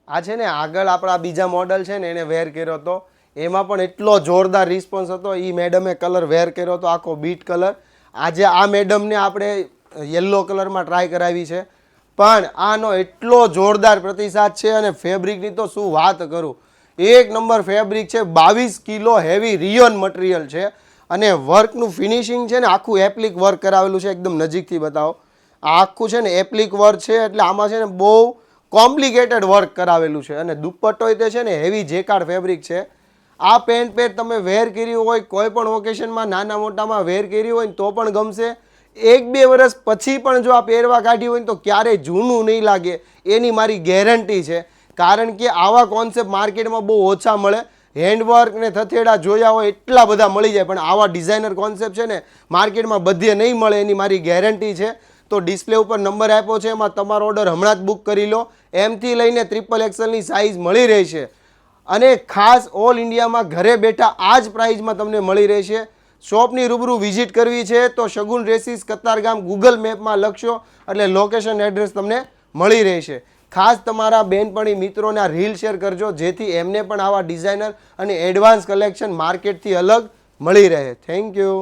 આ છે ને આગળ આપણા બીજા મોડલ છે ને એને વેર કર્યો હતો, એમાં પણ એટલો જોરદાર રિસ્પોન્સ હતો. એ મેડમે કલર વેર કર્યો હતો, આખો બીટ કલર. આજે આ મેડમને આપણે યલો કલરમાં ટ્રાય કરાવી છે, પણ આનો એટલો જોરદાર પ્રતિસાદ છે. અને ફેબ્રિકની તો શું વાત કરું, એક નંબર ફેબ્રિક છે. 22 કિલો હેવી રિયોન મટીરિયલ છે. અને વર્કનું ફિનિશિંગ છે ને આખું એપ્લિક વર્ક કરાવેલું છે. એકદમ નજીકથી બતાવો. આ આખું છે ને એપ્લિક વર્ક છે, એટલે આમાં છે ને બહુ કોમ્પ્લિકેટેડ વર્ક કરાવેલું છે. અને દુપટ્ટો તે છે ને હેવી જેકાર્ડ ફેબ્રિક છે. આ પેન્ટ તમે વેર કર્યું હોય, કોઈ પણ ઓકેશનમાં નાના મોટામાં વેર કર્યું હોય ને તો પણ ગમશે. 1-2 વર્ષ પછી પણ જો આ પહેરવા કાઢ્યું હોય ને તો ક્યારેય જૂનું નહીં લાગે, એની મારી ગેરંટી છે. કારણ કે આવા કોન્સેપ્ટ માર્કેટમાં બહુ ઓછા મળે. હેન્ડવર્ક ને થથેડા જોયા હોય એટલા બધા મળી જાય, પણ આવા ડિઝાઇનર કોન્સેપ્ટ છે ને માર્કેટમાં બધે નહીં મળે, એની મારી ગેરંટી છે. તો ડિસ્પ્લે ઉપર નંબર આપ્યો છે, એમાં તમારો ઓર્ડર હમણાં જ બુક કરી લો. એમથી લઈને XXXની સાઇઝ મળી રહેશે. અને ખાસ ઓલ ઇન્ડિયામાં ઘરે બેઠા આ જ પ્રાઇઝમાં તમને મળી રહેશે. શોપની રૂબરૂ વિઝિટ કરવી છે તો શગુન ડ્રેસીસ કતારગામ ગૂગલ મેપમાં લખશો એટલે લોકેશન એડ્રેસ તમને મળી રહેશે. ખાસ તમારા બેનપણી મિત્રોને આ રીલ શેર કરજો, જેથી એમને પણ આવા ડિઝાઇનર અને એડવાન્સ કલેક્શન માર્કેટથી અલગ મળી રહે. Thank you.